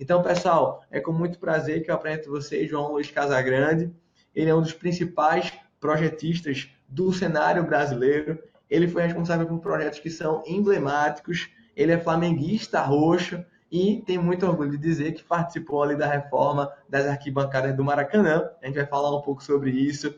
Então, pessoal, é com muito prazer que eu apresento vocês, João Luiz Casagrande. Ele é um dos principais projetistas do cenário brasileiro. Ele foi responsável por projetos que são emblemáticos. Ele é flamenguista roxo e tem muito orgulho de dizer que participou ali da reforma das arquibancadas do Maracanã. A gente vai falar um pouco sobre isso.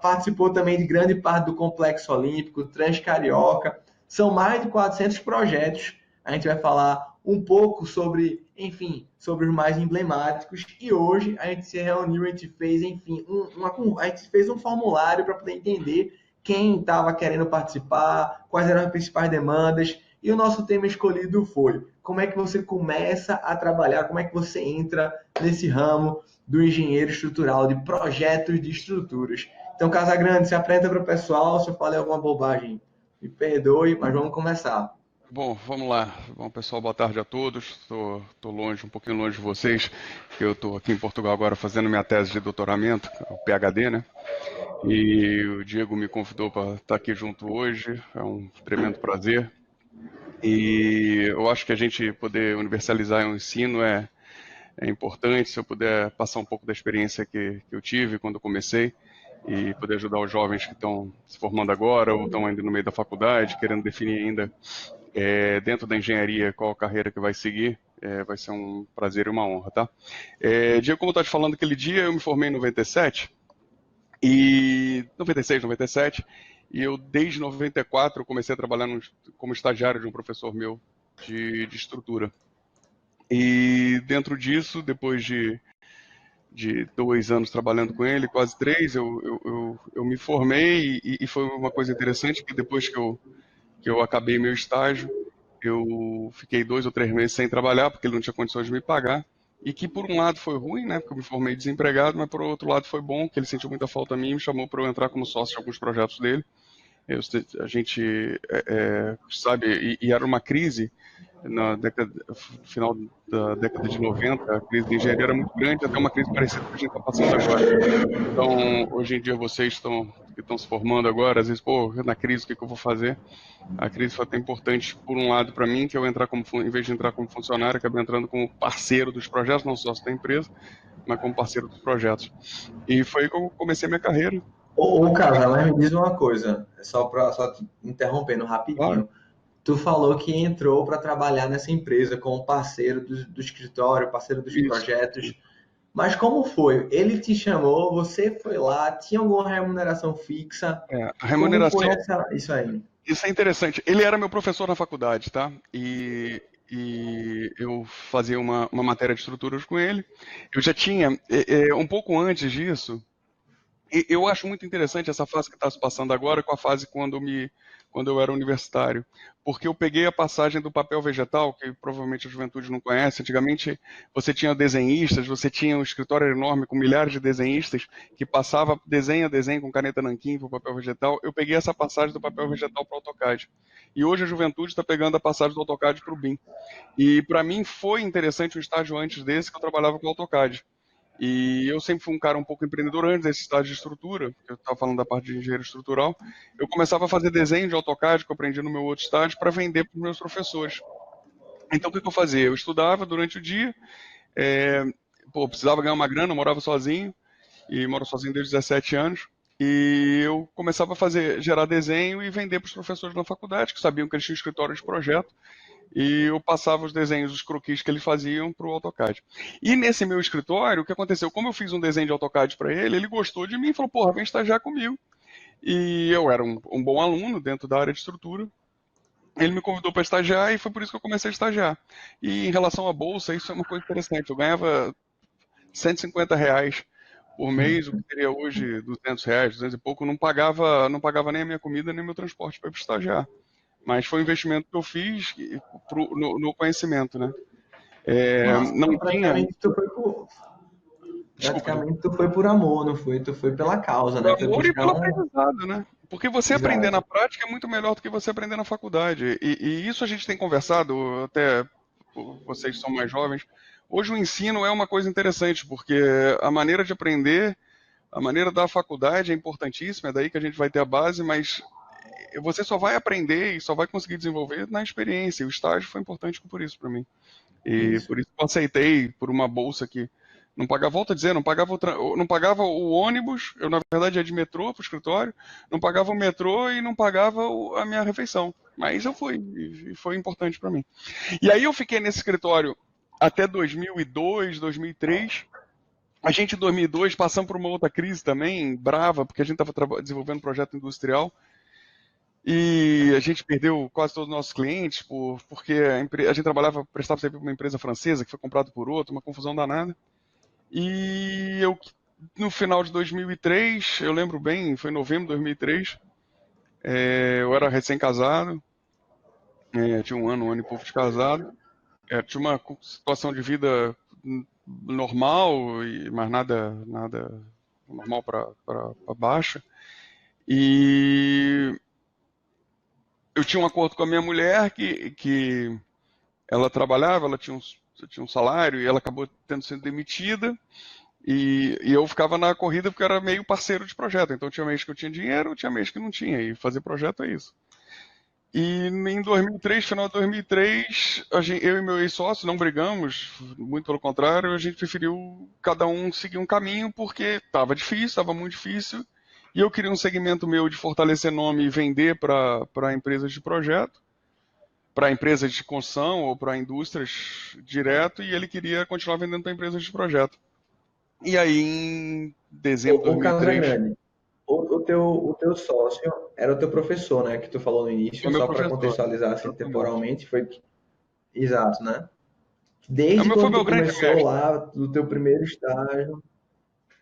Participou também de grande parte do Complexo Olímpico, Transcarioca. São mais de 400 projetos. A gente vai falar um pouco sobre, enfim, sobre os mais emblemáticos. E hoje a gente se reuniu, a gente fez, enfim, a gente fez um formulário para poder entender quem estava querendo participar, quais eram as principais demandas. E o nosso tema escolhido foi como é que você começa a trabalhar, como é que você entra nesse ramo do engenheiro estrutural, de projetos de estruturas. Então, Casagrande, se apresenta para o pessoal, se eu falei alguma bobagem, me perdoe, mas vamos começar. Bom, vamos lá. Bom, pessoal, boa tarde a todos. Estou longe, um pouquinho longe de vocês, porque eu estou aqui em Portugal agora fazendo minha tese de doutoramento, o PhD, né? E o Diego me convidou para estar aqui junto hoje, é um tremendo prazer. E eu acho que a gente poder universalizar o ensino é importante. Se eu puder passar um pouco da experiência que eu tive quando eu comecei e poder ajudar os jovens que estão se formando agora ou estão ainda no meio da faculdade, querendo definir ainda dentro da engenharia qual a carreira que vai seguir, vai ser um prazer e uma honra, tá? Diego, como eu estava te falando aquele dia, eu me formei em 96, e 96, 97, e eu desde 94 comecei a trabalhar como estagiário de um professor meu de estrutura. E dentro disso, depois de 2 anos trabalhando com ele, quase 3, eu me formei, e foi uma coisa interessante que depois que eu acabei meu estágio, eu fiquei 2 ou 3 meses sem trabalhar, porque ele não tinha condições de me pagar, e que por um lado foi ruim, né, porque eu me formei desempregado, mas por outro lado foi bom, que ele sentiu muita falta a mim e me chamou para eu entrar como sócio de alguns projetos dele. A gente sabe, e era uma crise no final da década de 90, a crise de engenharia era muito grande, até uma crise parecida com a que a gente está passando agora. Então, hoje em dia, vocês que estão se formando agora, às vezes, pô, na crise, o que eu vou fazer? A crise foi até importante, por um lado, para mim, que eu entrar em vez de entrar como funcionário, acabei entrando como parceiro dos projetos, não sócio da empresa, mas como parceiro dos projetos. E foi aí que eu comecei minha carreira. Ô, Casa, mas me diz uma coisa, só te interrompendo Claro. rapidinho. Tu falou que entrou para trabalhar nessa empresa como parceiro do escritório, parceiro dos Isso. projetos. Mas como foi? Ele te chamou, você foi lá, tinha alguma remuneração fixa? A Como foi remuneração, isso aí? isso é interessante. Ele era meu professor na faculdade, tá? E eu fazia uma matéria de estruturas com ele. Eu já tinha, um pouco antes disso, eu acho muito interessante essa fase que está se passando agora com a fase quando eu era universitário, porque eu peguei a passagem do papel vegetal, que provavelmente a juventude não conhece. Antigamente você tinha desenhistas, você tinha um escritório enorme com milhares de desenhistas que passava desenho a desenho com caneta nanquim para o papel vegetal. Eu peguei essa passagem do papel vegetal para o AutoCAD. E hoje a juventude está pegando a passagem do AutoCAD para o BIM. E para mim foi interessante um estágio antes desse, que eu trabalhava com o AutoCAD. E eu sempre fui um cara um pouco empreendedor antes desse estágio de estrutura, eu estava falando da parte de engenheiro estrutural. Eu começava a fazer desenho de AutoCAD, que eu aprendi no meu outro estágio, para vender para os meus professores. Então o que eu fazia? Eu estudava durante o dia, precisava ganhar uma grana, eu morava sozinho, e moro sozinho desde 17 anos, e eu começava a gerar desenho e vender para os professores na faculdade, que sabiam que eles tinham escritório de projeto, e eu passava os desenhos, os croquis que eles faziam para o AutoCAD. E nesse meu escritório, o que aconteceu? Como eu fiz um desenho de AutoCAD para ele, ele gostou de mim e falou, porra, vem estagiar comigo. E eu era um bom aluno dentro da área de estrutura. Ele me convidou para estagiar e foi por isso que eu comecei a estagiar. E em relação à bolsa, isso é uma coisa interessante. Eu ganhava R$ 150 por mês, o que seria hoje R$ 200, 200 e pouco. Não pagava nem a minha comida, nem meu transporte para estagiar. Mas foi um investimento que eu fiz no conhecimento, né? Nossa, Não então tinha. Desculpa, Diego. praticamente tu foi por amor, não foi? Tu foi pela causa, Por né? Foi amor e buscar pelo um. aprendizado, né? Porque você aprender na Exato. prática é muito melhor do que você aprender na faculdade. E isso a gente tem conversado, até vocês que são mais jovens. Hoje o ensino é uma coisa interessante, porque a maneira de aprender, a maneira da faculdade é importantíssima, é daí que a gente vai ter a base, mas você só vai aprender e só vai conseguir desenvolver na experiência. E o estágio foi importante por isso para mim. E Isso. por isso eu aceitei por uma bolsa que não pagava, volto a dizer, não pagava o ônibus, eu na verdade ia de metrô para o escritório, não pagava o metrô e não pagava a minha refeição. Mas eu fui, e foi importante para mim. E aí eu fiquei nesse escritório até 2002, 2003. A gente em 2002 passamos por uma outra crise também, brava, porque a gente estava desenvolvendo um projeto industrial e a gente perdeu quase todos os nossos clientes porque a gente prestava serviço para uma empresa francesa que foi comprada por outra, uma confusão danada. E eu, no final de 2003, eu lembro bem, foi em novembro de 2003, eu era recém-casado, tinha um ano e pouco de casado, tinha uma situação de vida normal, mas nada normal para baixa. E eu tinha um acordo com a minha mulher que ela trabalhava, ela tinha um salário e ela acabou tendo sido demitida. E eu ficava na corrida porque era meio parceiro de projeto. Então tinha mês que eu tinha dinheiro, tinha mês que não tinha. E fazer projeto é isso. E em 2003, final de 2003, eu e meu ex-sócio não brigamos, muito pelo contrário, a gente preferiu cada um seguir um caminho porque estava difícil, estava muito difícil. E eu queria um segmento meu de fortalecer nome e vender para empresas de projeto, para empresas de construção ou para indústrias direto, e ele queria continuar vendendo para empresas de projeto. E aí, em dezembro de O 2003, Casagrande, o teu sócio era o teu professor, né? Que tu falou no foi início, meu só para professor. contextualizar assim Exatamente. temporalmente, foi exato, né? Desde Foi quando tu meu grande começou mestre. lá, do teu primeiro estágio,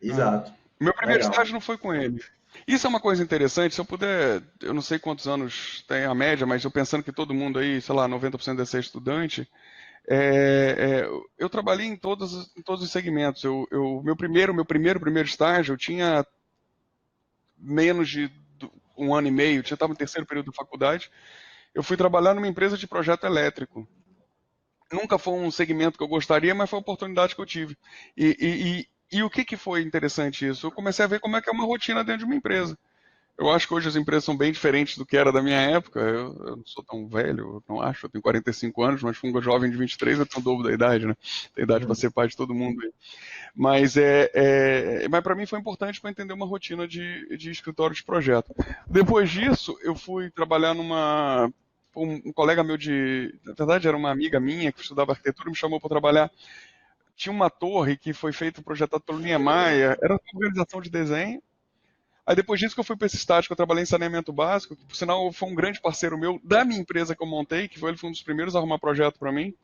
exato. Meu primeiro estágio Legal. não foi com ele. Isso é uma coisa interessante, se eu puder, eu não sei quantos anos tem a média, mas eu pensando que todo mundo aí, sei lá, 90% deve ser estudante, eu trabalhei em todos os segmentos. Meu primeiro estágio, eu tinha menos de um ano e meio, eu estava no terceiro período da faculdade, eu fui trabalhar numa empresa de projeto elétrico. Nunca foi um segmento que eu gostaria, mas foi a oportunidade que eu tive. E o que foi interessante isso? Eu comecei a ver como é que é uma rotina dentro de uma empresa. Eu acho que hoje as empresas são bem diferentes do que era da minha época. Eu não sou tão velho, não acho. Eu tenho 45 anos, mas fui um jovem de 23, eu tenho o dobro da idade, né? Tem idade para ser pai de todo mundo aí. Mas para mim foi importante para entender uma rotina de escritório de projeto. Depois disso, eu fui trabalhar um colega meu na verdade era uma amiga minha que estudava arquitetura, me chamou para trabalhar. Tinha uma torre que foi feita, projetada pelo Niemeyer, era uma organização de desenho. Aí depois disso que eu fui para esse estágio, que eu trabalhei em saneamento básico, que por sinal foi um grande parceiro meu da minha empresa que eu montei, ele foi um dos primeiros a arrumar projeto para mim.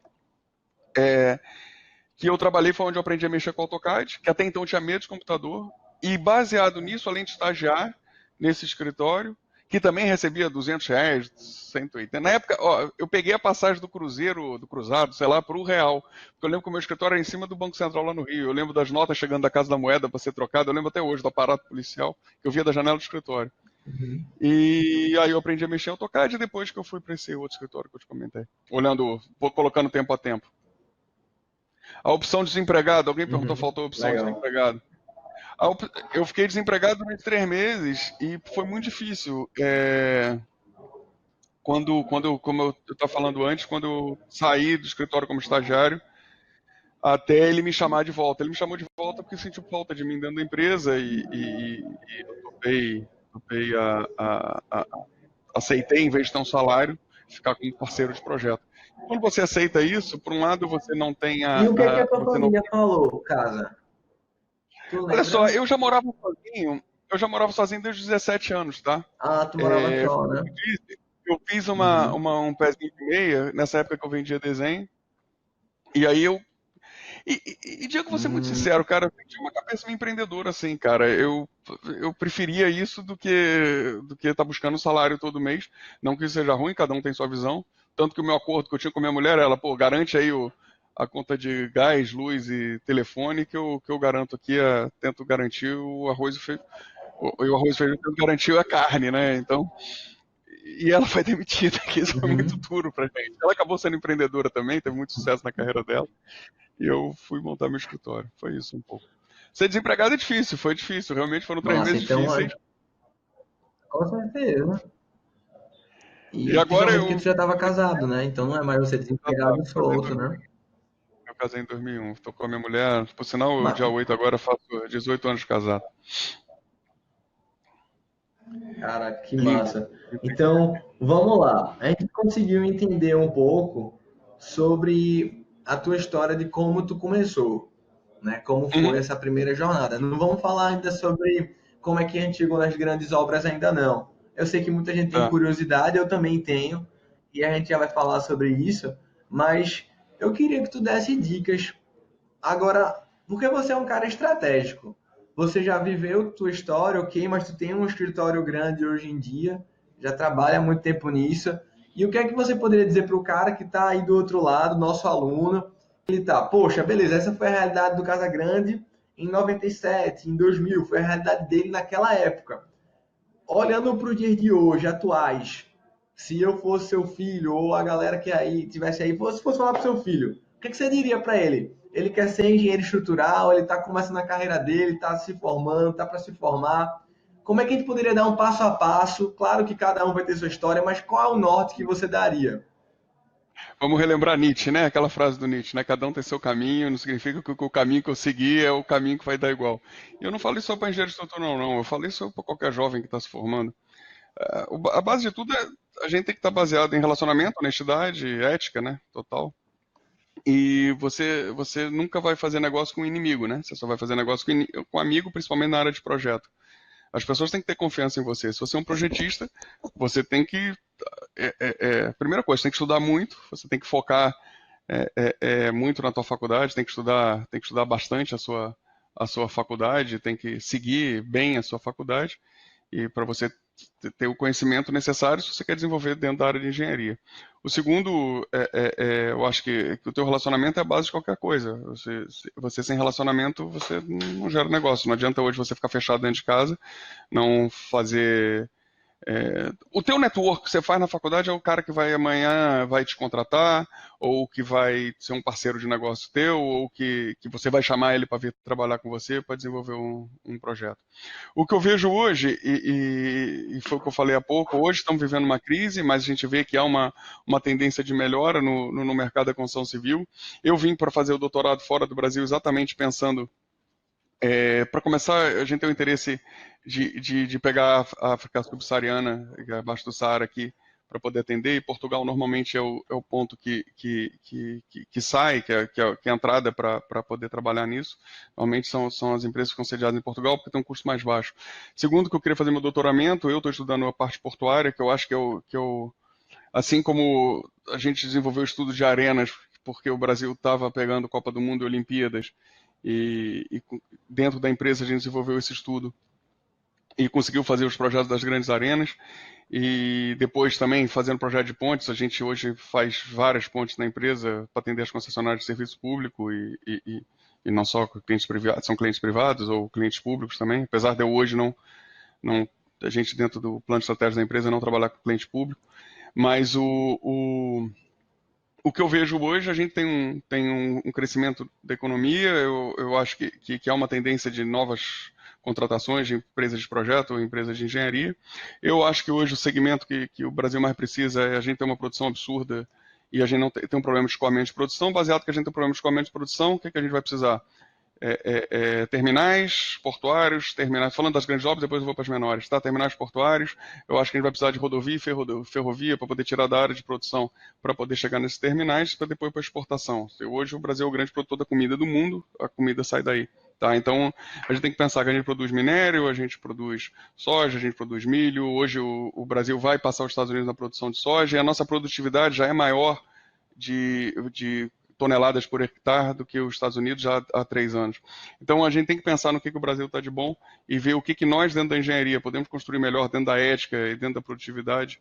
Que eu trabalhei foi onde eu aprendi a mexer com AutoCAD, que até então tinha medo de computador. E baseado nisso, além de estagiar nesse escritório, que também recebia R$ 200, 180. Na época, eu peguei a passagem do Cruzeiro, do Cruzado, sei lá, para o Real. Porque eu lembro que o meu escritório era em cima do Banco Central lá no Rio. Eu lembro das notas chegando da Casa da Moeda para ser trocada. Eu lembro até hoje do aparato policial que eu via da janela do escritório. Uhum. E aí eu aprendi a mexer em AutoCAD depois que eu fui para esse outro escritório que eu te comentei. Colocando tempo a tempo. A opção desempregado, alguém perguntou, Uhum. faltou a opção Legal. desempregado. Eu fiquei desempregado durante 3 meses e foi muito difícil. Como eu estava falando antes, quando eu saí do escritório como estagiário, até ele me chamar de volta. Ele me chamou de volta porque sentiu falta de mim dentro da empresa e eu topei aceitei, em vez de ter um salário, ficar como parceiro de projeto. Quando você aceita isso, por um lado você não tem E o que é que a tua você não. família falou, Casa? Tu Olha só, lembra? eu já morava sozinho desde os 17 anos, tá? Ah, tu morava só, né? Eu fiz Uhum. um pezinho de meia nessa época que eu vendia desenho. E aí Diego, vou ser muito Hum, sincero, cara, eu tinha uma cabeça meio empreendedora, assim, cara. Eu preferia isso do que estar buscando salário todo mês. Não que isso seja ruim, cada um tem sua visão. Tanto que o meu acordo que eu tinha com a minha mulher, ela, pô, garante aí a conta de gás, luz e telefone que eu garanto aqui, tento garantir o arroz e feijão. O arroz e feijão tento garantir a carne, né? Então, e ela foi demitida, que isso foi muito uhum. duro pra gente. Ela acabou sendo empreendedora também, teve muito sucesso na carreira dela. E eu fui montar meu escritório. Foi isso um pouco. Ser desempregado é difícil, foi difícil. Realmente foram três Nossa, meses então, difíceis. com certeza. E E agora principalmente que tu eu já estava casado, né? Então não é mais você já tava desempregado fazendo. solto, né? casei em 2001. Estou com a minha mulher, por sinal, Ma- dia 8 agora faço 18 anos de casado. Cara, que E, massa. Então, vamos lá. A gente conseguiu entender um pouco sobre a tua história de como tu começou, né? Como uhum, foi essa primeira jornada. Não vamos falar ainda sobre como é que a gente chegou nas grandes obras ainda não. Eu sei que muita gente tem tá. curiosidade, eu também tenho, e a gente já vai falar sobre isso, mas eu queria que tu desse dicas. Agora, porque você é um cara estratégico. Você já viveu tua história, ok, mas tu tem um escritório grande hoje em dia, já trabalha há muito tempo nisso. E o que é que você poderia dizer para o cara que está aí do outro lado, nosso aluno, ele tá, poxa, beleza, essa foi a realidade do Casa Grande em 97, em 2000, foi a realidade dele naquela época. Olhando para o dia de hoje, atuais, se eu fosse seu filho ou a galera que aí tivesse aí, fosse falar para seu filho, o que você diria para ele? Ele quer ser engenheiro estrutural, ele está começando a carreira dele, está se formando, está para se formar. Como é que a gente poderia dar um passo a passo? Claro que cada um vai ter sua história, mas qual é o norte que você daria? Vamos relembrar Nietzsche, né? Aquela frase do Nietzsche, né? Cada um tem seu caminho, não significa que o caminho que eu seguir é o caminho que vai dar igual. E eu não falei só para engenheiro estrutural, não. Eu falei só para qualquer jovem que está se formando. A base de tudo é a gente tem que estar baseado em relacionamento, honestidade, ética, né? Total. E você nunca vai fazer negócio com inimigo, né? Você só vai fazer negócio com amigo, principalmente na área de projeto. As pessoas têm que ter confiança em você. Se você é um projetista, você tem que. Primeira coisa, você tem que estudar muito, você tem que focar muito na tua faculdade, tem que estudar bastante a sua faculdade, tem que seguir bem a sua faculdade e para você ter o conhecimento necessário se você quer desenvolver dentro da área de engenharia. O segundo, eu acho que o teu relacionamento é a base de qualquer coisa. Você sem relacionamento, você não gera negócio. Não adianta hoje você ficar fechado dentro de casa, não fazer o teu network que você faz na faculdade é o cara que vai amanhã vai te contratar, ou que vai ser um parceiro de negócio teu, ou que você vai chamar ele para vir trabalhar com você para desenvolver um projeto. O que eu vejo hoje, e foi o que eu falei há pouco, hoje estamos vivendo uma crise, mas a gente vê que há uma tendência de melhora no mercado da construção civil. Eu vim para fazer o doutorado fora do Brasil exatamente pensando para começar, a gente tem o interesse de pegar a África subsaariana, abaixo do Saara aqui, para poder atender, e Portugal normalmente é o ponto que sai, que é a entrada para poder trabalhar nisso. Normalmente são as empresas que ficam sediadas em Portugal porque tem um custo mais baixo. Segundo, que eu queria fazer meu doutoramento, eu estou estudando a parte portuária, que eu acho assim como a gente desenvolveu o estudo de arenas, porque o Brasil estava pegando Copa do Mundo e Olimpíadas, e dentro da empresa a gente desenvolveu esse estudo e conseguiu fazer os projetos das grandes arenas. E depois também fazendo projeto de pontes, a gente hoje faz várias pontes na empresa para atender as concessionárias de serviço público e não só clientes privados, são clientes privados ou clientes públicos também, apesar de eu hoje não a gente dentro do plano de estratégia da empresa não trabalhar com cliente público, mas o que eu vejo hoje, a gente tem um crescimento da economia, eu acho que há uma tendência de novas contratações de empresas de projeto ou empresas de engenharia. Eu acho que hoje o segmento que o Brasil mais precisa é a gente ter uma produção absurda e a gente não tem um problema de escoamento de produção. Baseado que a gente tem um problema de escoamento de produção, o que a gente vai precisar? Terminais portuários, terminais, falando das grandes obras, depois eu vou para as menores, tá? Terminais portuários, eu acho que a gente vai precisar de rodovia e ferrovia para poder tirar da área de produção, para poder chegar nesses terminais, para depois para exportação. Hoje o Brasil é o grande produtor da comida do mundo, a comida sai daí. Tá, então a gente tem que pensar que a gente produz minério, a gente produz soja, a gente produz milho. Hoje o Brasil vai passar os Estados Unidos na produção de soja e a nossa produtividade já é maior de toneladas por hectare do que os Estados Unidos já há 3 anos. Então a gente tem que pensar no que o Brasil está de bom e ver o que nós dentro da engenharia podemos construir melhor dentro da ética e dentro da produtividade.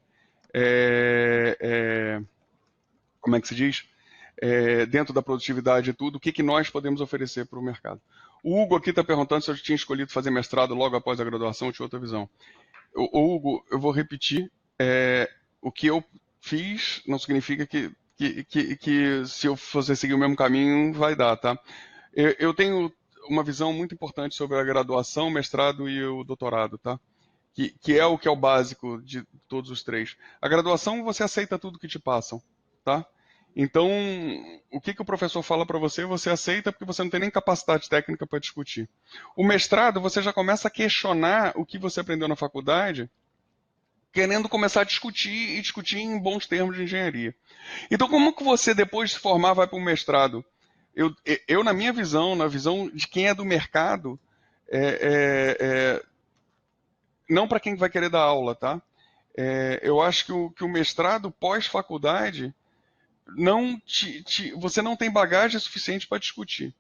Como é que se diz? Dentro da produtividade e tudo, o que nós podemos oferecer para o mercado. O Hugo aqui está perguntando se eu tinha escolhido fazer mestrado logo após a graduação, eu tinha outra visão. Hugo, eu vou repetir, o que eu fiz não significa que se eu fosse seguir o mesmo caminho, vai dar, tá? Eu tenho uma visão muito importante sobre a graduação, o mestrado e o doutorado, tá? Que é o que é o básico de todos os três. A graduação, você aceita tudo que te passam, tá? Então, o que o professor fala para você, você aceita porque você não tem nem capacidade técnica para discutir. O mestrado, você já começa a questionar o que você aprendeu na faculdade, querendo começar a discutir e discutir em bons termos de engenharia. Então, como que você, depois de se formar, vai para um mestrado? Eu, na minha visão, na visão de quem é do mercado, não para quem vai querer dar aula, tá? Eu acho que o mestrado pós-faculdade, você não tem bagagem suficiente para discutir.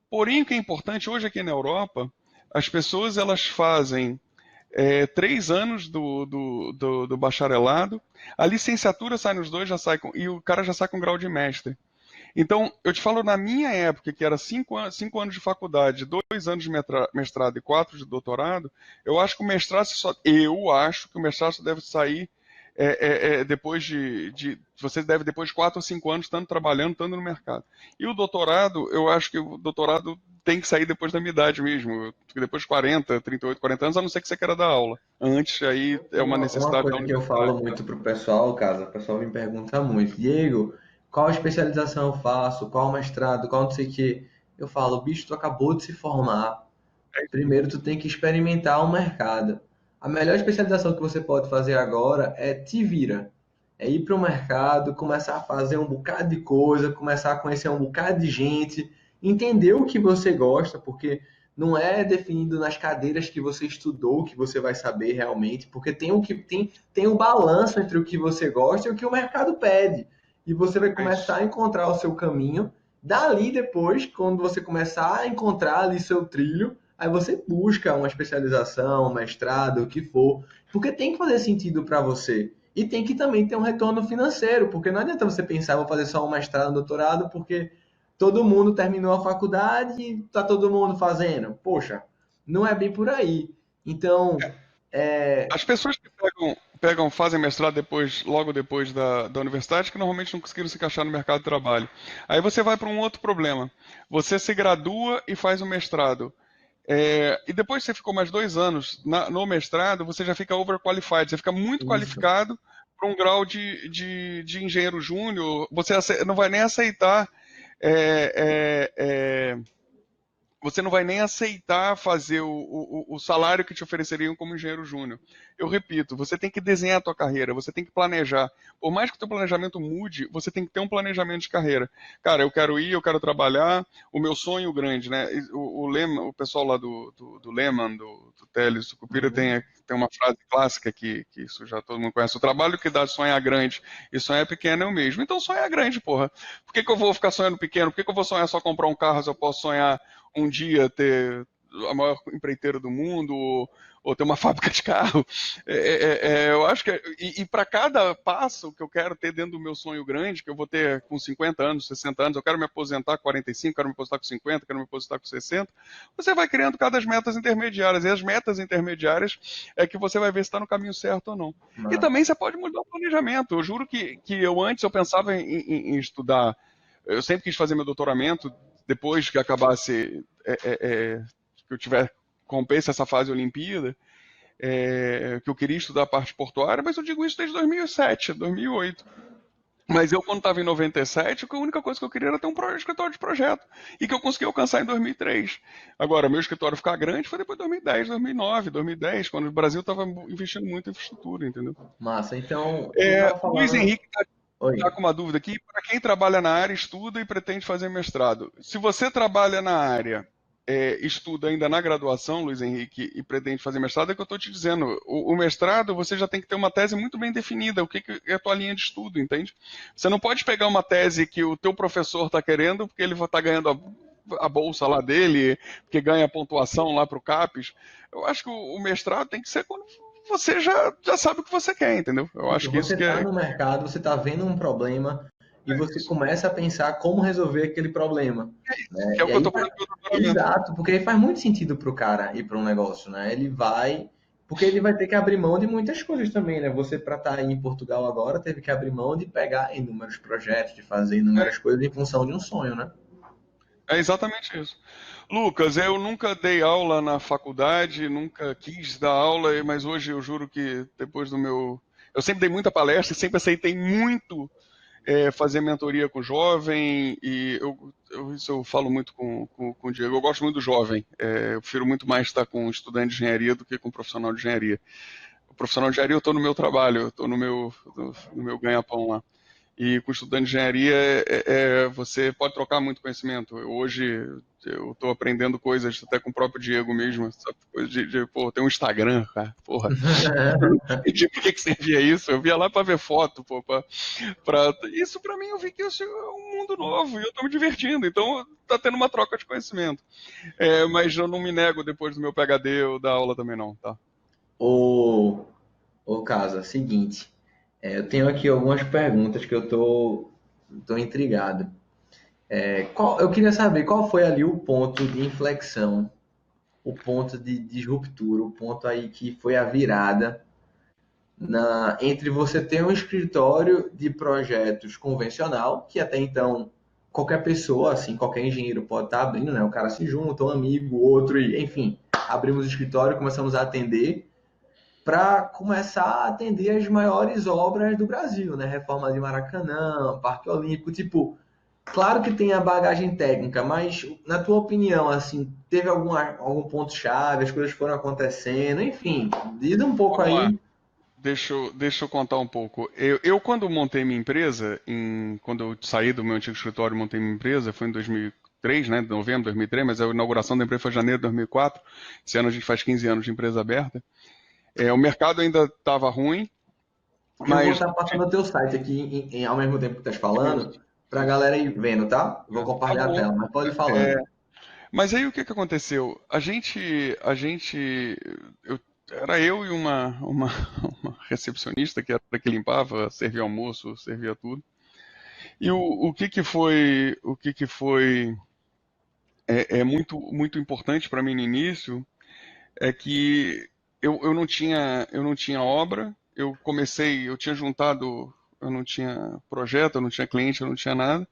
Porém, o que é importante, hoje aqui na Europa, as pessoas elas fazem 3 anos do bacharelado, a licenciatura sai nos dois, e o cara já sai com grau de mestre. Então, eu te falo, na minha época, que era 5 anos de faculdade, 2 anos de mestrado e 4 de doutorado, eu acho que o mestrado só deve sair depois você deve depois de 4 ou 5 anos estando trabalhando, estando no mercado. E o doutorado, eu acho que o doutorado tem que sair depois da minha idade mesmo, depois de 40, 38, 40 anos, a não ser que você queira dar aula. Antes, aí é uma Uma necessidade da coisa que eu universidade. falo muito pro pessoal, casa, o pessoal me pergunta muito, Diego, qual especialização eu faço, qual mestrado, qual não sei o quê. Eu falo, bicho, tu acabou de se formar. Primeiro tu tem que experimentar o mercado. A melhor especialização que você pode fazer agora é te vira. É ir para o mercado, começar a fazer um bocado de coisa, começar a conhecer um bocado de gente, entender o que você gosta, porque não é definido nas cadeiras que você estudou que você vai saber realmente, porque tem um balanço entre o que você gosta e o que o mercado pede. E você vai É começar isso. a encontrar o seu caminho. Dali depois, quando você começar a encontrar ali seu trilho, aí você busca uma especialização, um mestrado, o que for, porque tem que fazer sentido para você. E tem que também ter um retorno financeiro, porque não adianta você pensar, vou fazer só um mestrado, um doutorado, porque todo mundo terminou a faculdade e está todo mundo fazendo. Poxa, não é bem por aí. Então, As pessoas que fazem mestrado logo depois da universidade, que normalmente não conseguiram se encaixar no mercado de trabalho. Aí você vai para um outro problema. Você se gradua e faz o mestrado. E depois que você ficou mais 2 anos no mestrado, você já fica overqualified, você fica muito isso. qualificado para um grau de engenheiro júnior. Você não vai nem aceitar é, é, é, você não vai nem aceitar fazer o salário que te ofereceriam como engenheiro júnior. Eu repito, você tem que desenhar a tua carreira, você tem que planejar. Por mais que o teu planejamento mude, você tem que ter um planejamento de carreira. Cara, eu quero ir, eu quero trabalhar, o meu sonho grande, né? O pessoal lá do Lehman, do Teles, do Cupira, Uhum. tem uma frase clássica que isso já todo mundo conhece. O trabalho que dá de sonhar grande e sonhar pequeno é o mesmo. Então sonhar grande, porra. Por que eu vou ficar sonhando pequeno? Por que eu vou sonhar só comprar um carro se eu posso sonhar um dia ter a maior empreiteira do mundo ou ter uma fábrica de carro? Eu acho que e para cada passo que eu quero ter dentro do meu sonho grande, que eu vou ter com 50 anos, 60 anos, eu quero me aposentar com 45, quero me aposentar com 50, quero me aposentar com 60, você vai criando cada metas intermediárias, e as metas intermediárias é que você vai ver se está no caminho certo ou não. E Massa. também você pode mudar o planejamento. Eu juro que eu antes eu pensava em estudar, eu sempre quis fazer meu doutoramento depois que acabasse, que eu tiver compensa essa fase Olimpíada, que eu queria estudar a parte portuária, mas eu digo isso desde 2007, 2008. Mas eu, quando estava em 97, a única coisa que eu queria era ter um escritório de projeto. E que eu consegui alcançar em 2003. Agora, meu escritório ficar grande foi depois de 2010, 2009, 2010, quando o Brasil estava investindo muito em infraestrutura, entendeu? Massa. Então, tu tava Luiz falando. Henrique está Oi. com uma dúvida aqui. Para quem trabalha na área, estuda e pretende fazer mestrado. Se você trabalha na área, estuda ainda na graduação, Luiz Henrique, e pretende fazer mestrado, é o que eu estou te dizendo. O mestrado, você já tem que ter uma tese muito bem definida, o que é a tua linha de estudo, entende? Você não pode pegar uma tese que o teu professor está querendo, porque ele vai estar ganhando a bolsa lá dele, porque ganha a pontuação lá para o CAPES. Eu acho que o mestrado tem que ser quando você já sabe o que você quer, entendeu? Eu acho Isso, que isso você que está é no mercado, você está vendo um problema e você começa a pensar como resolver aquele problema, que é né? o E que eu aí, estou fazendo no meu doutoramento. exato, porque aí faz muito sentido para o cara ir para um negócio, né? Ele vai, porque ele vai ter que abrir mão de muitas coisas também, né? Você, para estar aí em Portugal agora, teve que abrir mão de pegar inúmeros projetos, de fazer inúmeras coisas em função de um sonho, né? É exatamente isso. Lucas, eu nunca dei aula na faculdade, nunca quis dar aula, mas hoje eu juro que depois do meu. Eu sempre dei muita palestra, sempre aceitei muito. fazer mentoria com jovem, e isso eu falo muito com o Diego, eu gosto muito do jovem, eu prefiro muito mais estar com um estudante de engenharia do que com um profissional de engenharia. O profissional de engenharia eu estou no meu trabalho, eu estou no meu ganha-pão lá. E com estudante de engenharia, você pode trocar muito conhecimento. Hoje eu estou aprendendo coisas até com o próprio Diego mesmo, sabe? Coisa pô, tem um Instagram, cara, porra. E de que servia isso? Eu via lá para ver foto, pô, isso para mim eu vi que isso é um mundo novo e eu estou me divertindo, então tá tendo uma troca de conhecimento. Mas eu não me nego depois do meu PhD ou da aula também não, tá? Ô Casa, seguinte, eu tenho aqui algumas perguntas que eu tô intrigado. Eu queria saber qual foi ali o ponto de inflexão, o ponto de ruptura, o ponto aí que foi a virada entre você ter um escritório de projetos convencional, que até então qualquer pessoa, assim, qualquer engenheiro pode estar abrindo, né? O cara se junta, um amigo, outro, e, enfim, abrimos o escritório, começamos a atender, para começar a atender as maiores obras do Brasil, né? Reforma de Maracanã, Parque Olímpico, tipo, claro que tem a bagagem técnica, mas na tua opinião, assim, teve algum ponto chave, as coisas foram acontecendo, enfim, diz um pouco Vamos lá. aí. Deixa eu contar um pouco. Quando montei minha empresa, quando eu saí do meu antigo escritório e montei minha empresa, foi em 2003, né, novembro de 2003, mas a inauguração da empresa foi em janeiro de 2004. Esse ano a gente faz 15 anos de empresa aberta. O mercado ainda estava ruim, Eu vou mas... estar passando o teu site aqui ao mesmo tempo que tu estás falando, para a galera ir vendo, tá? Vou Tá compartilhar a bom. tela, mas pode ir É, falando. mas aí o que aconteceu? Era eu e uma recepcionista que era que limpava, servia almoço, servia tudo. E o que que foi muito importante para mim no início é que eu não tinha obra, eu tinha juntado, eu não tinha projeto, eu não tinha cliente, eu não tinha nada,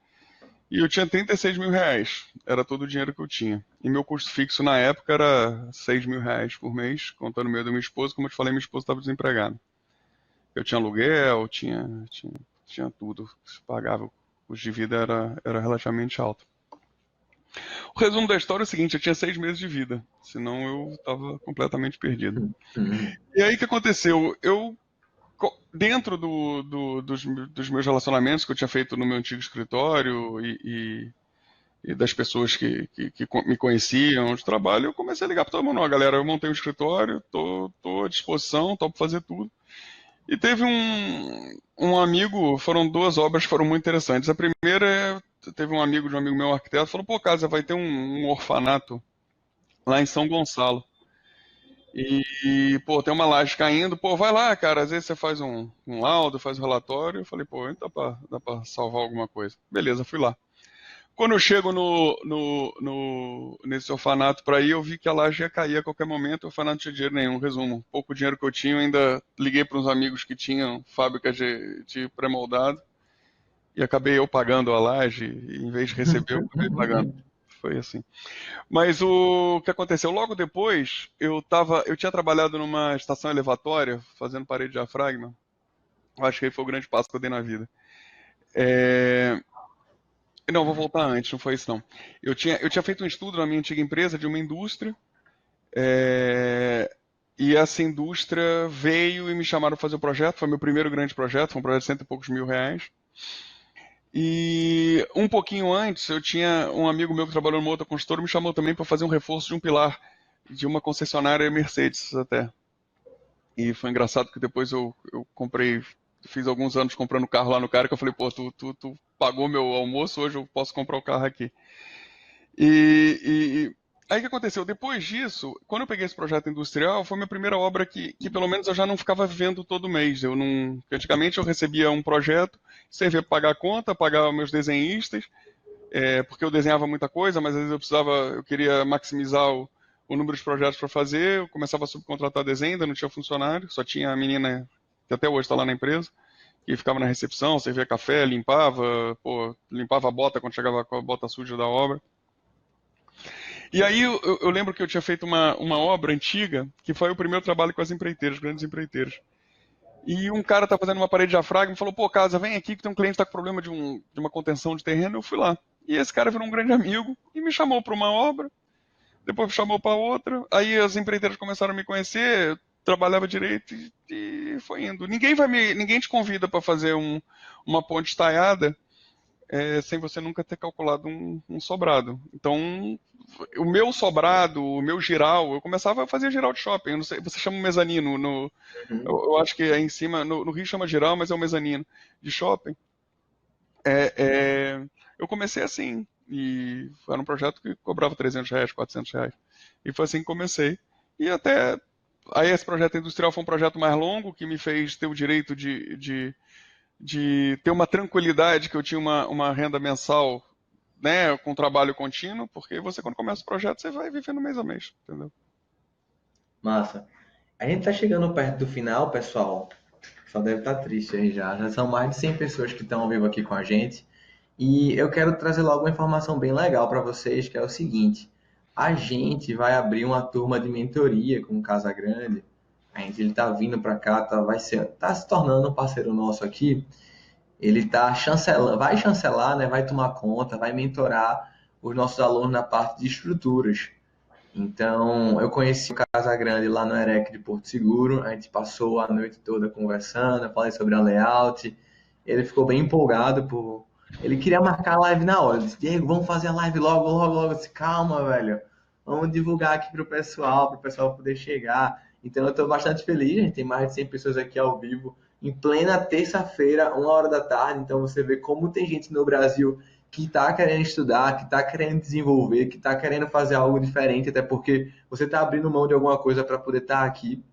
e eu tinha 36 mil reais, era todo o dinheiro que eu tinha. E meu custo fixo na época era 6 mil reais por mês, contando o meu e da minha esposa, como eu te falei, minha esposa estava desempregada. Eu tinha aluguel, tinha tudo, se pagava, o custo de vida era relativamente alto. O resumo da história é o seguinte, eu tinha 6 meses de vida, senão eu estava completamente perdido. Uhum. E aí o que aconteceu? Dentro dos meus relacionamentos que eu tinha feito no meu antigo escritório e das pessoas que me conheciam de trabalho, eu comecei a ligar para todo mundo. Ó, galera, eu montei um escritório, tô à disposição, tô para fazer tudo. E teve um amigo, foram duas obras que foram muito interessantes. A primeira teve um amigo de um amigo meu, um arquiteto, falou, pô, casa, vai ter um orfanato lá em São Gonçalo. Pô, tem uma laje caindo, pô, vai lá, cara, às vezes você faz um laudo, faz um relatório. Eu falei, pô, dá pra salvar alguma coisa. Beleza, fui lá. Quando eu chego nesse orfanato para ir, eu vi que a laje ia cair a qualquer momento, o orfanato não tinha dinheiro nenhum. Resumo, pouco dinheiro que eu tinha, eu ainda liguei para uns amigos que tinham fábricas de pré-moldado e acabei eu pagando a laje, e em vez de receber, eu acabei pagando. Foi assim. Mas o que aconteceu? Logo depois, eu tinha trabalhado numa estação elevatória, fazendo parede de diafragma. Eu acho que aí foi o grande passo que eu dei na vida. É, Não, vou voltar antes, não foi isso não. Eu tinha feito um estudo na minha antiga empresa de uma indústria, é, e essa indústria veio e me chamaram para fazer o projeto, foi meu primeiro grande projeto, foi um projeto de cento e poucos mil reais. E um pouquinho antes, eu tinha um amigo meu que trabalhou numa outra construtora, me chamou também para fazer um reforço de um pilar de uma concessionária Mercedes até. E foi engraçado que depois eu comprei, fiz alguns anos comprando carro lá no cara, que eu falei, pô, tu pagou meu almoço, hoje eu posso comprar o carro aqui. E aí o que aconteceu? Depois disso, quando eu peguei esse projeto industrial, foi a minha primeira obra que pelo menos eu já não ficava vivendo todo mês. Eu não, antigamente eu recebia um projeto, servia para pagar a conta, pagar meus desenhistas, porque eu desenhava muita coisa, mas às vezes eu queria maximizar o número de projetos para fazer, eu começava a subcontratar desenho, ainda não tinha funcionário, só tinha a menina que até hoje está lá na empresa, que ficava na recepção, servia café, limpava, pô, limpava a bota quando chegava com a bota suja da obra. E aí eu lembro que eu tinha feito uma obra antiga, que foi o primeiro trabalho com as empreiteiras, grandes empreiteiras. E um cara tá fazendo uma parede de diafragma e falou, pô, Casa, vem aqui que tem um cliente que tá com problema de uma contenção de terreno. Eu fui lá. E esse cara virou um grande amigo e me chamou para uma obra, depois me chamou para outra. Aí as empreiteiras começaram a me conhecer, eu trabalhava direito e foi indo. Ninguém te convida para fazer uma ponte estaiada sem você nunca ter calculado um sobrado. Então, o meu sobrado, o meu giral, eu começava a fazer giral de shopping. Eu não sei, você chama mezanino. Uhum. Eu acho que aí em cima, no Rio chama giral, mas é o mezanino de shopping. Eu comecei assim, e era um projeto que cobrava R$ 300, R$ 400. E foi assim que comecei. E até aí esse projeto industrial foi um projeto mais longo, que me fez ter o direito de ter uma tranquilidade, que eu tinha uma renda mensal, né, com trabalho contínuo, porque você quando começa o projeto, você vai vivendo mês a mês, entendeu? Massa. A gente tá chegando perto do final, pessoal. Só deve estar triste aí já. Já são mais de 100 pessoas que estão ao vivo aqui com a gente. E eu quero trazer logo uma informação bem legal para vocês, que é o seguinte: a gente vai abrir uma turma de mentoria com o Casa Grande. Ele tá vindo para cá, tá se tornando um parceiro nosso aqui. Ele tá chancelando, vai chancelar, né? Vai tomar conta, vai mentorar os nossos alunos na parte de estruturas. Então, eu conheci o Casa Grande lá no EREC de Porto Seguro. A gente passou a noite toda conversando, eu falei sobre a layout. Ele ficou bem empolgado por. Ele queria marcar a live na hora. Eu disse, Diego, vamos fazer a live logo, logo, logo. Eu disse, calma, velho. Vamos divulgar aqui para o pessoal poder chegar. Então, eu estou bastante feliz. A gente tem mais de 100 pessoas aqui ao vivo, em plena terça-feira, 1 hora da tarde. Então, você vê como tem gente no Brasil que está querendo estudar, que está querendo desenvolver, que está querendo fazer algo diferente, até porque você está abrindo mão de alguma coisa para poder estar aqui.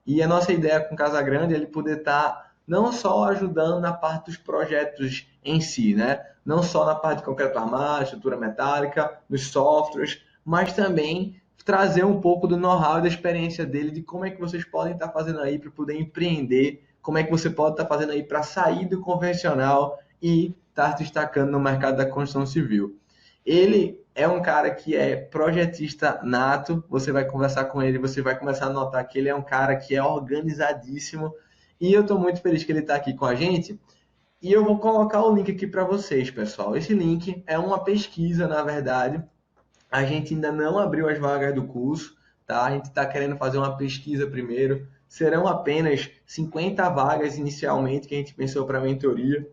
E a nossa ideia com Casa Grande é ele poder estar não só ajudando na parte dos projetos em si, né? Não só na parte de concreto armado, estrutura metálica, nos softwares, mas também trazer um pouco do know-how e da experiência dele de como é que vocês podem estar fazendo aí para poder empreender, como é que você pode estar fazendo aí para sair do convencional e estar se destacando no mercado da construção civil. Ele é um cara que é projetista nato, você vai conversar com ele, você vai começar a notar que ele é um cara que é organizadíssimo, e eu estou muito feliz que ele está aqui com a gente, e eu vou colocar o link aqui para vocês, pessoal. Esse link é uma pesquisa, na verdade, a gente ainda não abriu as vagas do curso, tá? A gente está querendo fazer uma pesquisa primeiro, serão apenas 50 vagas inicialmente que a gente pensou para a mentoria,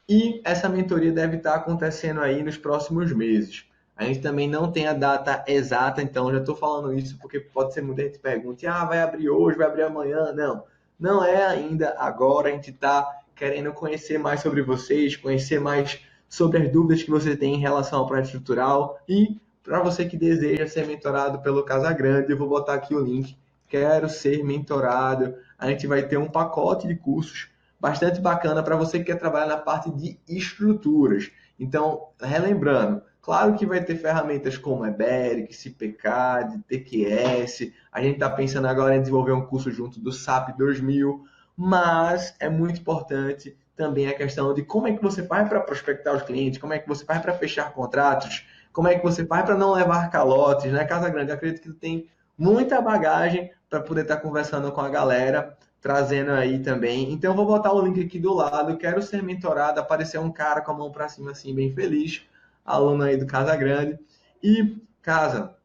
e essa mentoria deve estar acontecendo aí nos próximos meses. A gente também não tem a data exata, então já estou falando isso porque pode ser muita gente pergunte, vai abrir hoje, vai abrir amanhã. Não, não é ainda agora. A gente está querendo conhecer mais sobre vocês, conhecer mais sobre as dúvidas que você tem em relação ao projeto estrutural. E para você que deseja ser mentorado pelo Casa Grande, eu vou botar aqui o link. Quero ser mentorado. A gente vai ter um pacote de cursos bastante bacana para você que quer trabalhar na parte de estruturas. Então, relembrando, claro que vai ter ferramentas como Eberic, CPCAD, TQS, a gente está pensando agora em desenvolver um curso junto do SAP 2000, mas é muito importante também a questão de como é que você faz para prospectar os clientes, como é que você faz para fechar contratos, como é que você faz para não levar calotes, né? Casa Grande, eu acredito que tem muita bagagem para poder estar conversando com a galera, trazendo aí também. Então, vou botar o link aqui do lado. Quero ser mentorado. Apareceu um cara com a mão para cima, assim, bem feliz. Aluno aí do Casa Grande. E, Casa,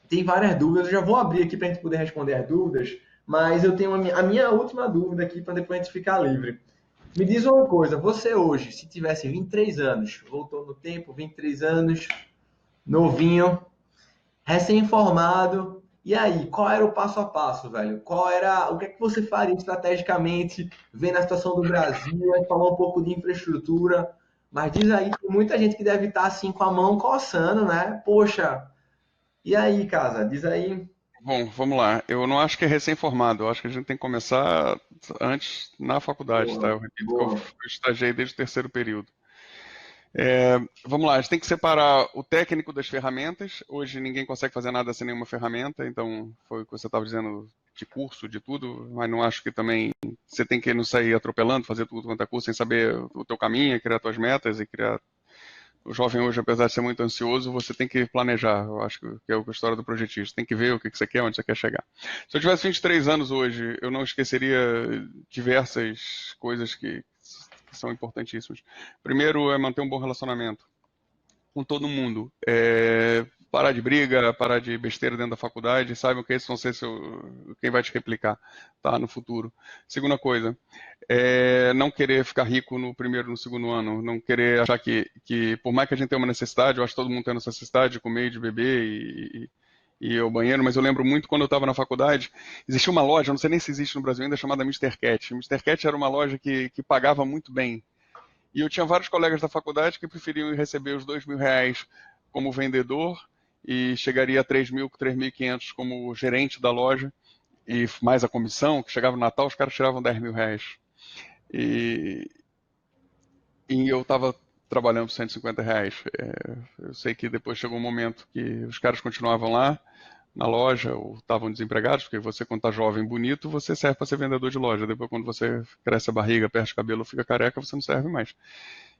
tem várias dúvidas. Eu já vou abrir aqui para a gente poder responder as dúvidas. Mas eu tenho a minha última dúvida aqui para depois a gente ficar livre. Me diz uma coisa. Você hoje, se tivesse 23 anos, voltou no tempo, 23 anos, novinho, recém-formado. E aí, qual era o passo a passo, velho? O que é que você faria estrategicamente, vendo a situação do Brasil? A gente falou um pouco de infraestrutura, mas diz aí, tem muita gente que deve estar assim com a mão coçando, né? Poxa, e aí, casa? Diz aí. Bom, vamos lá. Eu não acho que é recém-formado, eu acho que a gente tem que começar antes na faculdade, tá? Eu Boa, repito que eu boa. estagiei desde o terceiro período. Vamos lá, a gente tem que separar o técnico das ferramentas. Hoje ninguém consegue fazer nada sem nenhuma ferramenta, então foi o que você estava dizendo de curso, de tudo, mas não acho que também você tem que não sair atropelando, fazer tudo quanto é curso sem saber o teu caminho, criar tuas metas e criar o jovem hoje, apesar de ser muito ansioso, você tem que planejar. Eu acho que é a história do projetista. Tem que ver o que você quer, onde você quer chegar. Se eu tivesse 23 anos hoje, eu não esqueceria diversas coisas que são importantíssimas. Primeiro é manter um bom relacionamento com todo mundo. Parar de briga, parar de besteira dentro da faculdade, saibam que esses vão ser quem vai te replicar, tá, no futuro. Segunda coisa, não querer ficar rico no primeiro e no segundo ano, não querer achar que por mais que a gente tenha uma necessidade, eu acho que todo mundo tem essa necessidade de comer, de beber e ir ao banheiro, mas eu lembro muito quando eu estava na faculdade, existia uma loja, não sei nem se existe no Brasil ainda, chamada Mister Cat. Mister Cat era uma loja que pagava muito bem. E eu tinha vários colegas da faculdade que preferiam ir receber os R$ 2.000 como vendedor e chegaria a 3.000, 3.500 como gerente da loja e mais a comissão, que chegava no Natal, os caras tiravam R$ 10.000. E eu estava trabalhando por R$ 150. Eu sei que depois chegou um momento que os caras continuavam lá na loja ou estavam desempregados, porque você, quando está jovem e bonito, você serve para ser vendedor de loja. Depois, quando você cresce a barriga, perde o cabelo, fica careca, você não serve mais.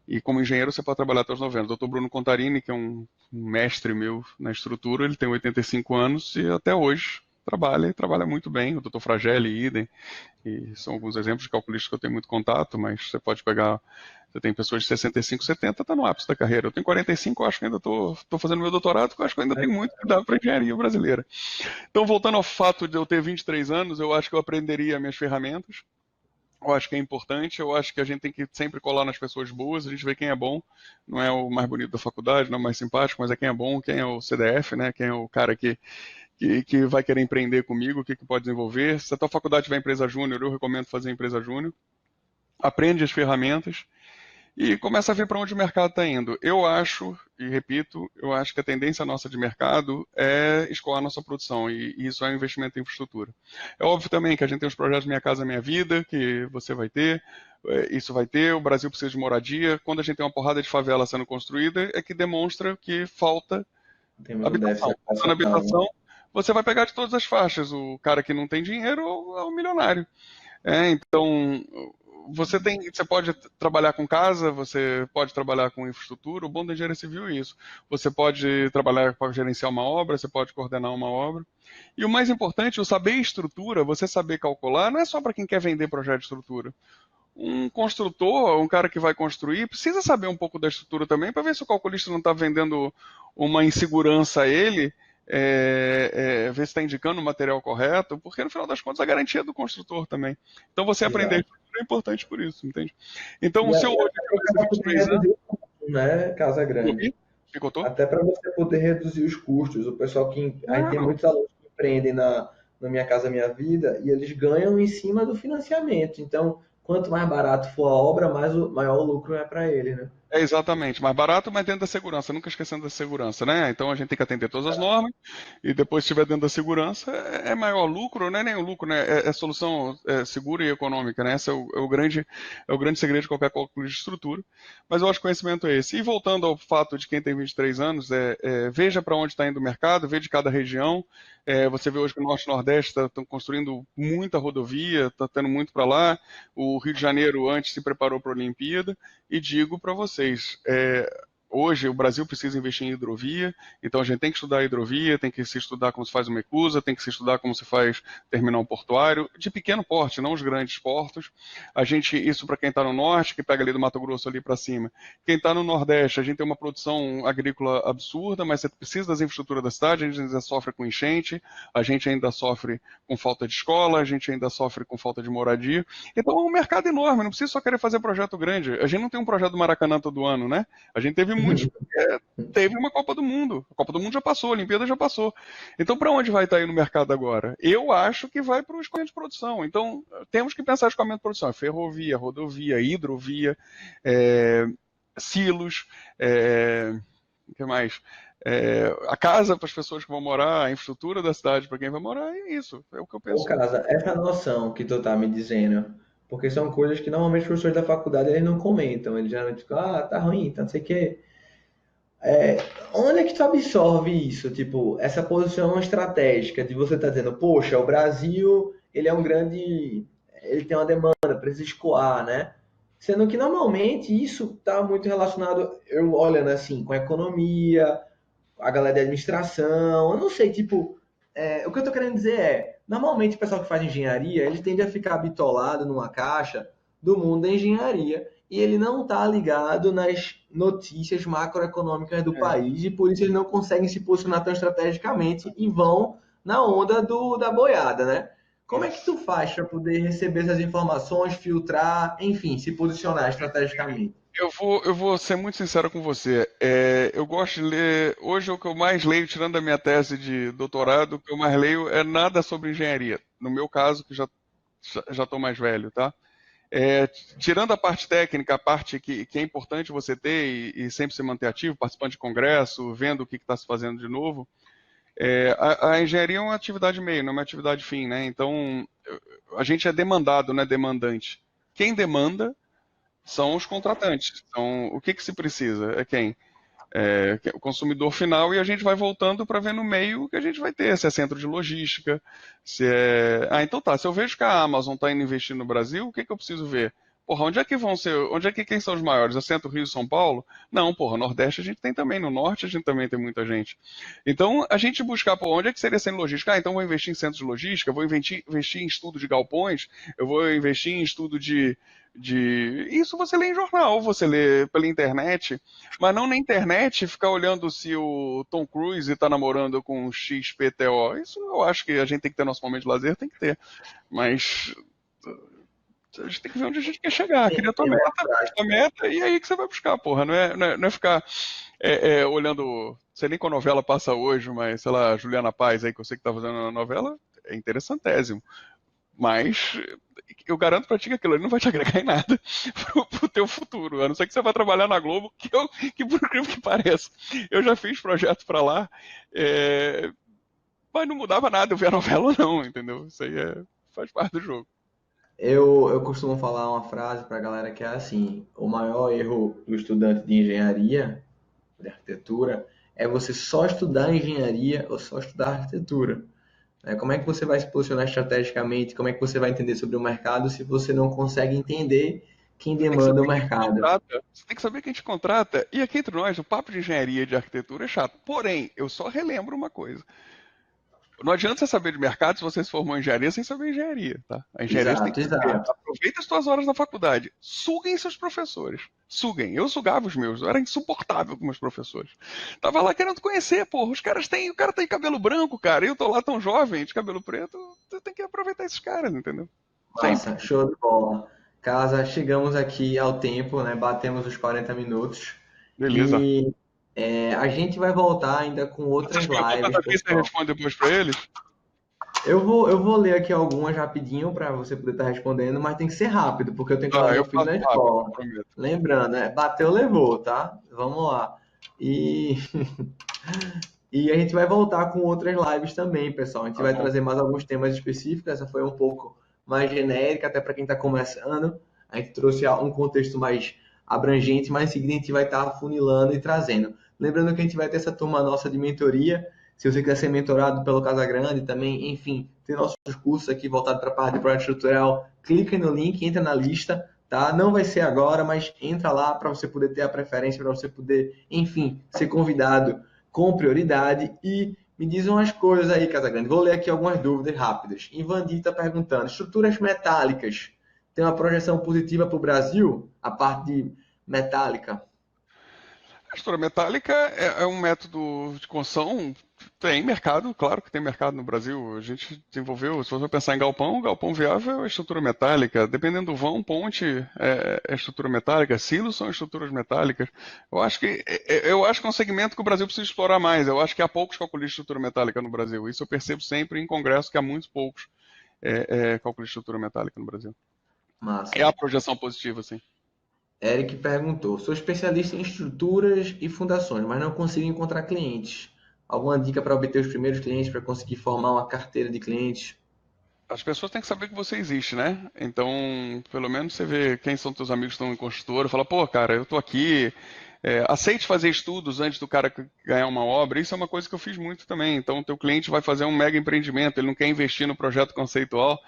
E como engenheiro, você pode trabalhar até os 90. O Dr. Bruno Contarini, que é um mestre meu na estrutura, ele tem 85 anos e até hoje trabalha e trabalha muito bem. O Dr. Fragelli, idem. E são alguns exemplos de calculistas que eu tenho muito contato, mas você pode pegar. Você tem pessoas de 65, 70, está no ápice da carreira. Eu tenho 45, eu acho que ainda estou fazendo meu doutorado, eu acho que eu ainda tenho muito que dar para a engenharia brasileira. Então, voltando ao fato de eu ter 23 anos, eu acho que eu aprenderia minhas ferramentas. Eu acho que é importante, eu acho que a gente tem que sempre colar nas pessoas boas, a gente vê quem é bom, não é o mais bonito da faculdade, não é o mais simpático, mas é quem é bom, quem é o CDF, né? Quem é o cara que vai querer empreender comigo, o que pode desenvolver. Se a tua faculdade tiver empresa júnior, eu recomendo fazer empresa júnior. Aprende as ferramentas e começa a ver para onde o mercado está indo. Eu acho, e repito, eu acho que a tendência nossa de mercado é escoar a nossa produção, e isso é um investimento em infraestrutura. É óbvio também que a gente tem os projetos Minha Casa Minha Vida, que você vai ter, isso vai ter, o Brasil precisa de moradia. Quando a gente tem uma porrada de favela sendo construída, é que demonstra que falta Temos um déficit habitação. Faltando habitacional, né? habitação, você vai pegar de todas as faixas, o cara que não tem dinheiro é o milionário. Então, você pode trabalhar com casa, você pode trabalhar com infraestrutura, o bom da engenharia civil é isso. Você pode trabalhar para gerenciar uma obra, você pode coordenar uma obra. E o mais importante, o saber estrutura, você saber calcular, não é só para quem quer vender projeto de estrutura. Um construtor, um cara que vai construir, precisa saber um pouco da estrutura também, para ver se o calculista não está vendendo uma insegurança a ele, ver se está indicando o material correto, porque no final das contas a garantia é do construtor também. Então você aprender a Exato. estrutura é importante por isso, entende? Então o E seu hoje, até para você poder 23 anos, reduzir o custo, né, Casa Grande? picotou? Até para você poder reduzir os custos. O pessoal que. A gente tem Não. muitos alunos que empreendem na Minha Casa Minha Vida e eles ganham em cima do financiamento. Então, quanto mais barato for a obra, maior o lucro é para ele, né? Exatamente, mais barato, mas dentro da segurança, nunca esquecendo da segurança, né? Então a gente tem que atender todas as normas e depois, se estiver dentro da segurança, é maior lucro, não é nem o lucro, né? É solução segura e econômica, né? Esse é o grande segredo de qualquer cálculo de estrutura. Mas eu acho que o conhecimento é esse. E voltando ao fato de quem tem 23 anos, veja para onde está indo o mercado, veja de cada região. Você vê hoje que o Norte e o Nordeste estão construindo muita rodovia, está tendo muito para lá. O Rio de Janeiro antes se preparou para a Olimpíada. E digo para vocês, hoje o Brasil precisa investir em hidrovia, então a gente tem que estudar a hidrovia, tem que se estudar como se faz uma ECUSA, tem que se estudar como se faz terminal portuário, de pequeno porte, não os grandes portos. Isso para quem está no norte, que pega ali do Mato Grosso ali para cima. Quem está no nordeste, a gente tem uma produção agrícola absurda, mas você precisa das infraestruturas da cidade, a gente ainda sofre com enchente, a gente ainda sofre com falta de escola, a gente ainda sofre com falta de moradia. Então é um mercado enorme, não precisa só querer fazer projeto grande. A gente não tem um projeto do Maracanã todo ano, né? A gente teve muitos. Teve uma Copa do Mundo. A Copa do Mundo já passou, a Olimpíada já passou. Então, para onde vai estar aí no mercado agora? Eu acho que vai para o escoamento de produção. Então, temos que pensar em escoamento de produção. Ferrovia, rodovia, hidrovia, silos, o que mais? A casa para as pessoas que vão morar, a infraestrutura da cidade para quem vai morar, é isso. É o que eu Ô, penso. Casa, essa noção que tu tá me dizendo, porque são coisas que normalmente os professores da faculdade eles não comentam. Eles geralmente ficam, tá ruim, tá não sei o quê. Onde é que tu absorve isso? Tipo, essa posição estratégica de você estar dizendo, poxa, o Brasil, ele é um grande, ele tem uma demanda, precisa escoar, né? Sendo que normalmente isso está muito relacionado, eu olhando assim, com a economia, a galera de administração, eu não sei, tipo, o que eu tô querendo dizer normalmente o pessoal que faz engenharia, ele tende a ficar bitolado numa caixa do mundo da engenharia e ele não está ligado nas notícias macroeconômicas do país e por isso eles não conseguem se posicionar tão estrategicamente e vão na onda da boiada, né? Como é que tu faz para poder receber essas informações, filtrar, enfim, se posicionar estrategicamente? Eu vou ser muito sincero com você. Eu gosto de ler. Hoje, o que eu mais leio, tirando da minha tese de doutorado, o que eu mais leio é nada sobre engenharia. No meu caso, que já estou mais velho, tá? Tirando a parte técnica, a parte que é importante você ter e sempre se manter ativo, participando de congresso, vendo o que está se fazendo de novo. A engenharia é uma atividade meio, não é uma atividade fim, né? Então, a gente é demandado, não é demandante. Quem demanda são os contratantes. Então, o que se precisa? É quem? O consumidor final, e a gente vai voltando para ver no meio o que a gente vai ter, se é centro de logística, se é. Ah, então tá, se eu vejo que a Amazon está indo investir no Brasil, o que eu preciso ver? Porra, onde é que vão ser, quem são os maiores? É Centro, Rio, São Paulo? Não, porra, Nordeste a gente tem também, no Norte a gente também tem muita gente. Então, a gente buscar, porra, onde é que seria centro de logística? Ah, então vou investir em centros de logística, vou investir em estudo de galpões, eu vou investir em estudo de. Isso você lê em jornal, você lê pela internet, mas não na internet ficar olhando se o Tom Cruise está namorando com o XPTO. Isso eu acho que a gente tem que ter nosso momento de lazer, tem que ter. Mas a gente tem que ver onde a gente quer chegar. Cria tua meta e aí que você vai buscar, porra. Não é ficar olhando. Sei nem qual novela passa hoje, mas sei lá, Juliana Paz aí, que eu sei que tá fazendo uma novela, é interessantésimo. Mas eu garanto pra ti que aquilo ali não vai te agregar em nada pro teu futuro. A não ser que você vá trabalhar na Globo, que por incrível que pareça, eu já fiz projeto pra lá, mas não mudava nada eu ver a novela ou não, entendeu? Isso aí faz parte do jogo. Eu costumo falar uma frase para a galera que é assim: o maior erro do estudante de engenharia, de arquitetura, é você só estudar engenharia ou só estudar arquitetura. Como é que você vai se posicionar estrategicamente? Como é que você vai entender sobre o mercado se você não consegue entender quem Você tem que demanda o saber quem te mercado? contrata. Você tem que saber quem te contrata. E aqui entre nós, o papo de engenharia e de arquitetura é chato. Porém, eu só relembro uma coisa. Não adianta você saber de mercado se você se formou em engenharia sem saber engenharia, tá? A engenharia você tem Exato, que saber. exato. Aproveita as suas horas na faculdade. Suguem seus professores. Suguem. Eu sugava os meus. Eu era insuportável com meus professores. Tava lá querendo conhecer, porra. O cara tem cabelo branco, cara. Eu tô lá tão jovem, de cabelo preto. Você tem que aproveitar esses caras, entendeu? Sempre. Massa, show de bola. Casa, chegamos aqui ao tempo, né? Batemos os 40 minutos. Beleza. E a gente vai voltar ainda com outras Essas perguntas lives, aqui você pessoal. responde depois pra eles? Eu vou ler aqui algumas rapidinho para você poder estar respondendo, mas tem que ser rápido, porque eu tenho que levar Tá, eu meu filho faço na rápido, escola. prometo. Lembrando, bateu, levou, tá? Vamos lá. E, e a gente vai voltar com outras lives também, pessoal. A gente Tá vai bom. trazer mais alguns temas específicos. Essa foi um pouco mais genérica, até para quem está começando. A gente trouxe um contexto mais abrangente, mas em seguida a gente vai estar funilando e trazendo. Lembrando que a gente vai ter essa turma nossa de mentoria. Se você quiser ser mentorado pelo Casagrande também, enfim, tem nossos cursos aqui voltados para a parte de projeto estrutural. Clica no link, entra na lista, tá? Não vai ser agora, mas entra lá para você poder ter a preferência, para você poder, enfim, ser convidado com prioridade. E me diz umas coisas aí, Casagrande. Vou ler aqui algumas dúvidas rápidas. Ivandi está perguntando: estruturas metálicas tem uma projeção positiva para o Brasil? A parte de metálica? A estrutura metálica é um método de construção. Tem mercado, claro que tem mercado no Brasil. A gente desenvolveu, se você pensar em galpão viável é estrutura metálica. Dependendo do vão, ponte é estrutura metálica, silos são estruturas metálicas. Eu acho que é um segmento que o Brasil precisa explorar mais. Eu acho que há poucos calculistas de estrutura metálica no Brasil. Isso eu percebo sempre em congresso que há muitos poucos calculistas de estrutura metálica no Brasil. É Massa. a projeção positiva, sim. Eric perguntou: sou especialista em estruturas e fundações, mas não consigo encontrar clientes. Alguma dica para obter os primeiros clientes, para conseguir formar uma carteira de clientes? As pessoas têm que saber que você existe, né? Então, pelo menos você vê quem são teus amigos que estão em construtora, fala, pô, cara, eu tô aqui, aceite fazer estudos antes do cara ganhar uma obra. Isso é uma coisa que eu fiz muito também. Então, teu cliente vai fazer um mega empreendimento, ele não quer investir no projeto conceitual,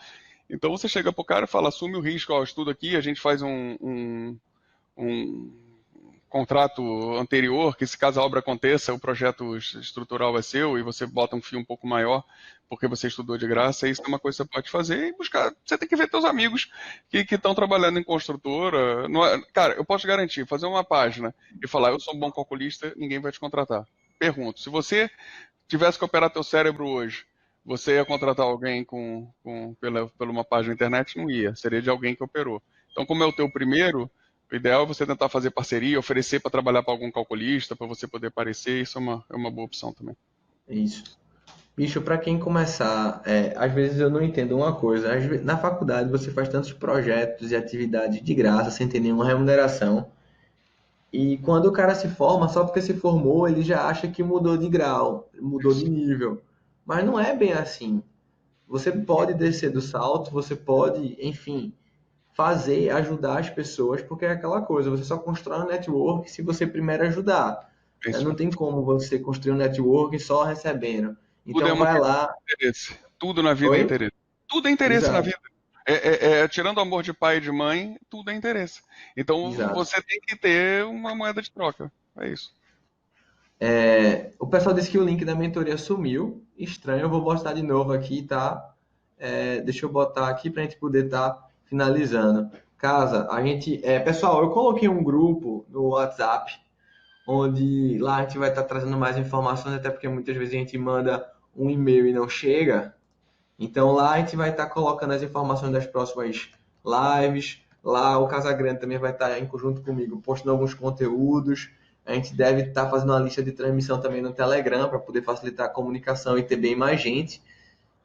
Então você chega pro cara e fala, assume o risco, ó, estudo aqui, a gente faz um contrato anterior, que se caso a obra aconteça, o projeto estrutural é seu e você bota um fio um pouco maior, porque você estudou de graça, isso é uma coisa que você pode fazer e buscar. Você tem que ver teus amigos que estão trabalhando em construtora. Não é- cara, eu posso te garantir, fazer uma página e falar, eu sou um bom calculista, ninguém vai te contratar. Pergunto, se você tivesse que operar teu cérebro hoje, você ia contratar alguém pela uma página na internet? Não ia, seria de alguém que operou. Então, como é o teu primeiro, o ideal é você tentar fazer parceria, oferecer para trabalhar para algum calculista, para você poder aparecer, isso é uma boa opção também. Isso. Bicho, para quem começar, às vezes eu não entendo uma coisa. Na faculdade você faz tantos projetos e atividades de graça, sem ter nenhuma remuneração. E quando o cara se forma, só porque se formou, ele já acha que mudou de grau, mudou de Isso. nível. Mas não é bem assim. Você pode descer do salto, você pode, enfim, fazer, ajudar as pessoas, porque é aquela coisa, você só constrói um network se você primeiro ajudar. É Né? isso Não mesmo. tem como você construir um network só recebendo. Tudo é Então uma vai questão lá. de interesse. Tudo na vida é Oi? interesse. Tudo é interesse na Exato, vida. Tirando o amor de pai e de mãe, tudo é interesse. Então exato. você tem que ter uma moeda de troca. É isso. O pessoal disse que o link da mentoria sumiu. Estranho, eu vou botar de novo aqui, tá? Deixa eu botar aqui para a gente poder estar finalizando. Casa, a gente. Pessoal, eu coloquei um grupo no WhatsApp, onde lá a gente vai estar trazendo mais informações, até porque muitas vezes a gente manda um e-mail e não chega. Então lá a gente vai estar colocando as informações das próximas lives. Lá o Casagrande também vai estar em conjunto comigo postando alguns conteúdos. A gente deve estar fazendo uma lista de transmissão também no Telegram para poder facilitar a comunicação e ter bem mais gente,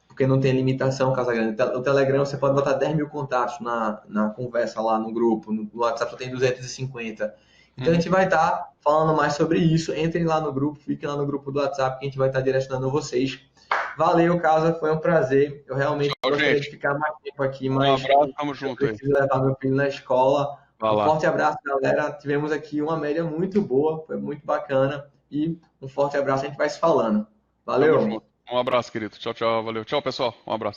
porque não tem limitação, Casagrande. No Telegram você pode botar 10 mil contatos na conversa lá no grupo. No WhatsApp só tem 250. Então a Uhum. gente vai estar falando mais sobre isso. Entrem lá no grupo, fiquem lá no grupo do WhatsApp que a gente vai estar direcionando vocês. Valeu, Casa, foi um prazer. Eu realmente Tchau, gostaria de gente. ficar mais tempo aqui, Um mas abraço, tamo eu junto aí. preciso levar meu filho na escola. Vai Um lá. forte abraço, galera. Tivemos aqui uma média muito boa, foi muito bacana. E um forte abraço, a gente vai se falando. Tamo Valeu! junto. Um abraço, querido. Tchau, tchau. Valeu. Tchau, pessoal. Um abraço.